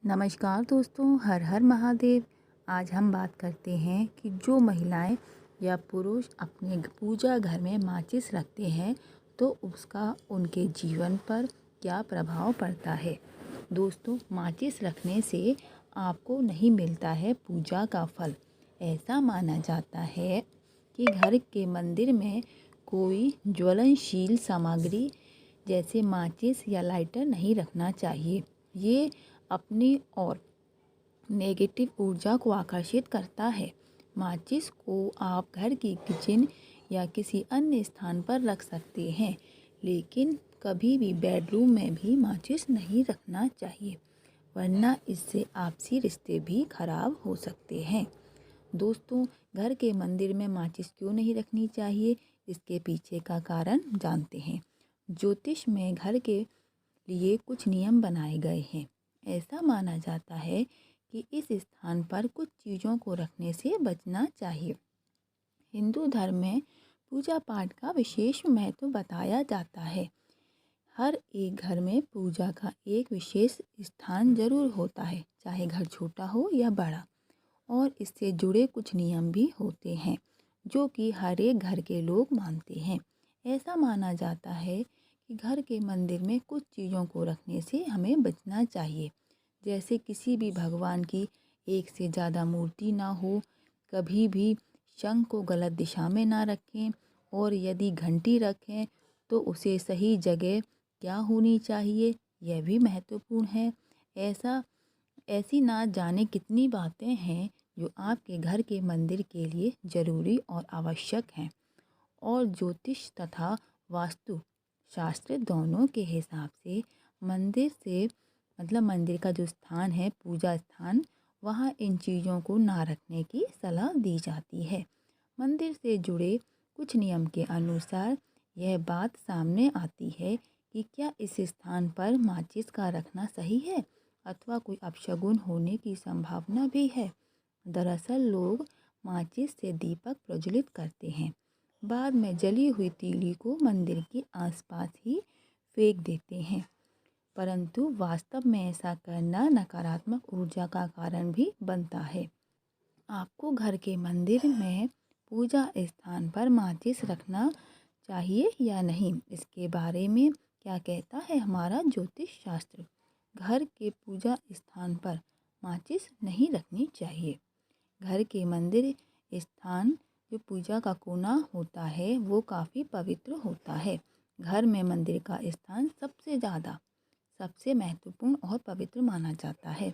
नमस्कार दोस्तों, हर हर महादेव। आज हम बात करते हैं कि जो महिलाएं या पुरुष अपने पूजा घर में माचिस रखते हैं तो उसका उनके जीवन पर क्या प्रभाव पड़ता है। दोस्तों, माचिस रखने से आपको नहीं मिलता है पूजा का फल। ऐसा माना जाता है कि घर के मंदिर में कोई ज्वलनशील सामग्री जैसे माचिस या लाइटर नहीं रखना चाहिए। ये अपनी और नेगेटिव ऊर्जा को आकर्षित करता है। माचिस को आप घर की किचन या किसी अन्य स्थान पर रख सकते हैं, लेकिन कभी भी बेडरूम में भी माचिस नहीं रखना चाहिए, वरना इससे आपसी रिश्ते भी खराब हो सकते हैं। दोस्तों, घर के मंदिर में माचिस क्यों नहीं रखनी चाहिए, इसके पीछे का कारण जानते हैं। ज्योतिष में घर के लिए कुछ नियम बनाए गए हैं। ऐसा माना जाता है कि इस स्थान पर कुछ चीज़ों को रखने से बचना चाहिए। हिंदू धर्म में पूजा पाठ का विशेष महत्व बताया जाता है। हर एक घर में पूजा का एक विशेष स्थान जरूर होता है, चाहे घर छोटा हो या बड़ा, और इससे जुड़े कुछ नियम भी होते हैं जो कि हर एक घर के लोग मानते हैं। ऐसा माना जाता है कि घर के मंदिर में कुछ चीज़ों को रखने से हमें बचना चाहिए, जैसे किसी भी भगवान की एक से ज़्यादा मूर्ति ना हो, कभी भी शंख को गलत दिशा में ना रखें, और यदि घंटी रखें तो उसे सही जगह क्या होनी चाहिए, यह भी महत्वपूर्ण है। ऐसी ना जाने कितनी बातें हैं जो आपके घर के मंदिर के लिए ज़रूरी और आवश्यक हैं। और ज्योतिष तथा वास्तु शास्त्र दोनों के हिसाब से मंदिर का जो स्थान है, पूजा स्थान, वहाँ इन चीज़ों को ना रखने की सलाह दी जाती है। मंदिर से जुड़े कुछ नियम के अनुसार यह बात सामने आती है कि क्या इस स्थान पर माचिस का रखना सही है अथवा कोई अपशगुन होने की संभावना भी है। दरअसल लोग माचिस से दीपक प्रज्वलित करते हैं, बाद में जली हुई तीली को मंदिर के आसपास ही फेंक देते हैं, परंतु वास्तव में ऐसा करना नकारात्मक ऊर्जा का कारण भी बनता है। आपको घर के मंदिर में पूजा स्थान पर माचिस रखना चाहिए या नहीं, इसके बारे में क्या कहता है हमारा ज्योतिष शास्त्र। घर के पूजा स्थान पर माचिस नहीं रखनी चाहिए। घर के मंदिर स्थान जो पूजा का कोना होता है वो काफ़ी पवित्र होता है। घर में मंदिर का स्थान सबसे महत्वपूर्ण और पवित्र माना जाता है।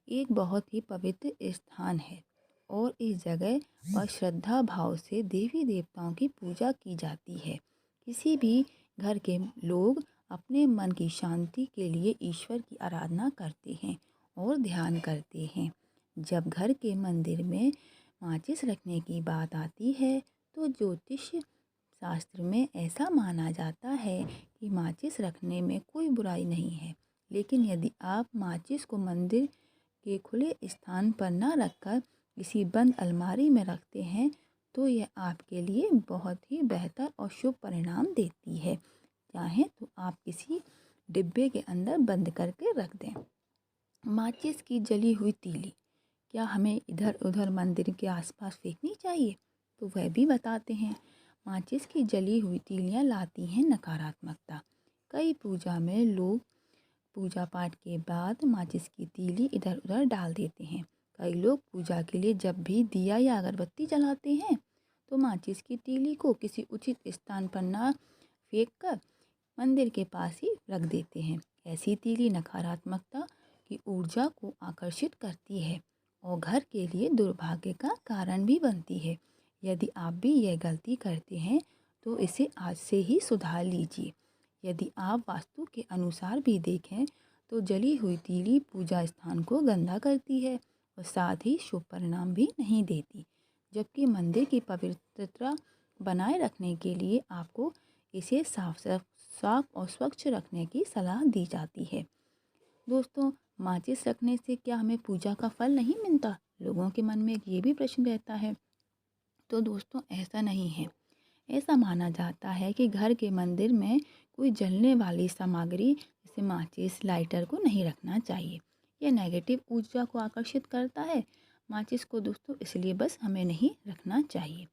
एक बहुत ही पवित्र स्थान है और इस जगह पर श्रद्धा भाव से देवी देवताओं की पूजा की जाती है। किसी भी घर के लोग अपने मन की शांति के लिए ईश्वर की आराधना करते हैं और ध्यान करते हैं। जब घर के मंदिर में माचिस रखने की बात आती है तो ज्योतिष शास्त्र में ऐसा माना जाता है कि माचिस रखने में कोई बुराई नहीं है, लेकिन यदि आप माचिस को मंदिर के खुले स्थान पर न रखकर किसी बंद अलमारी में रखते हैं तो यह आपके लिए बहुत ही बेहतर और शुभ परिणाम देती है। चाहें तो आप किसी डिब्बे के अंदर बंद करके रख दें। माचिस की जली हुई तीली क्या हमें इधर उधर मंदिर के आसपास फेंकनी चाहिए, तो वह भी बताते हैं। माचिस की जली हुई तीलियां लाती हैं नकारात्मकता। कई पूजा में लोग पूजा पाठ के बाद माचिस की तीली इधर उधर डाल देते हैं। कई लोग पूजा के लिए जब भी दिया या अगरबत्ती जलाते हैं तो माचिस की तीली को किसी उचित स्थान पर ना फेंक कर मंदिर के पास ही रख देते हैं। ऐसी तीली नकारात्मकता की ऊर्जा को आकर्षित करती है और घर के लिए दुर्भाग्य का कारण भी बनती है। यदि आप भी यह गलती करते हैं तो इसे आज से ही सुधार लीजिए। यदि आप वास्तु के अनुसार भी देखें तो जली हुई तीली पूजा स्थान को गंदा करती है और साथ ही शुभ परिणाम भी नहीं देती, जबकि मंदिर की पवित्रता बनाए रखने के लिए आपको इसे साफ और स्वच्छ रखने की सलाह दी जाती है। दोस्तों, माचिस रखने से क्या हमें पूजा का फल नहीं मिलता? लोगों के मन में ये भी प्रश्न रहता है। तो दोस्तों, ऐसा नहीं है। ऐसा माना जाता है कि घर के मंदिर में कोई जलने वाली सामग्री जैसे माचिस, लाइटर को नहीं रखना चाहिए। यह नेगेटिव ऊर्जा को आकर्षित करता है। माचिस को दोस्तों इसलिए बस हमें नहीं रखना चाहिए।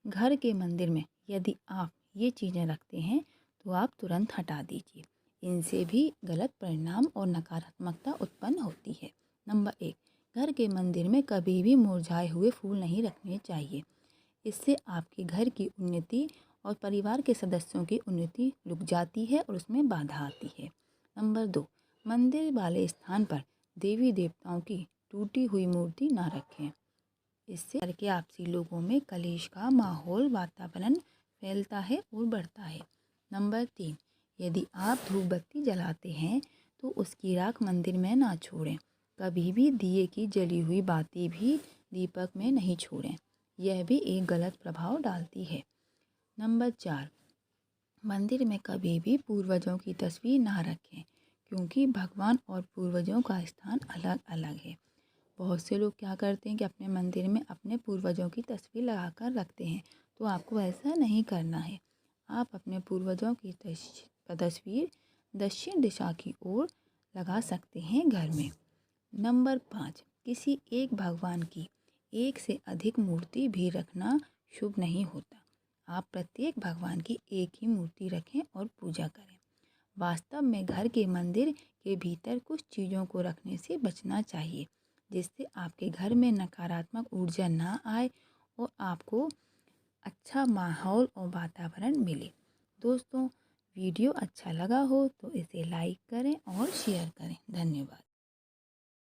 घर के मंदिर में यदि आप ये चीज़ें रखते हैं तो आप तुरंत हटा दीजिए। इनसे भी गलत परिणाम और नकारात्मकता उत्पन्न होती है। नंबर 1, घर के मंदिर में कभी भी मुरझाए हुए फूल नहीं रखने चाहिए। इससे आपके घर की उन्नति और परिवार के सदस्यों की उन्नति रुक जाती है और उसमें बाधा आती है। नंबर 2, मंदिर वाले स्थान पर देवी देवताओं की टूटी हुई मूर्ति ना रखें। इससे घर के आपसी लोगों में कलेश का माहौल वातावरण फैलता है और बढ़ता है। नंबर 3, यदि आप धूप बत्ती जलाते हैं तो उसकी राख मंदिर में ना छोड़ें। कभी भी दिए की जली हुई बातें भी दीपक में नहीं छोड़ें, यह भी एक गलत प्रभाव डालती है। नंबर 4, मंदिर में कभी भी पूर्वजों की तस्वीर ना रखें, क्योंकि भगवान और पूर्वजों का स्थान अलग अलग है। बहुत से लोग क्या करते हैं कि अपने मंदिर में अपने पूर्वजों की तस्वीर लगाकर रखते हैं, तो आपको ऐसा नहीं करना है। आप अपने पूर्वजों की तस्वीर दक्षिण दिशा की ओर लगा सकते हैं घर में। नंबर 5, किसी एक भगवान की एक से अधिक मूर्ति भी रखना शुभ नहीं होता। आप प्रत्येक भगवान की एक ही मूर्ति रखें और पूजा करें। वास्तव में घर के मंदिर के भीतर कुछ चीज़ों को रखने से बचना चाहिए, जिससे आपके घर में नकारात्मक ऊर्जा ना आए और आपको अच्छा माहौल और वातावरण मिले। दोस्तों, वीडियो अच्छा लगा हो तो इसे लाइक करें और शेयर करें। धन्यवाद।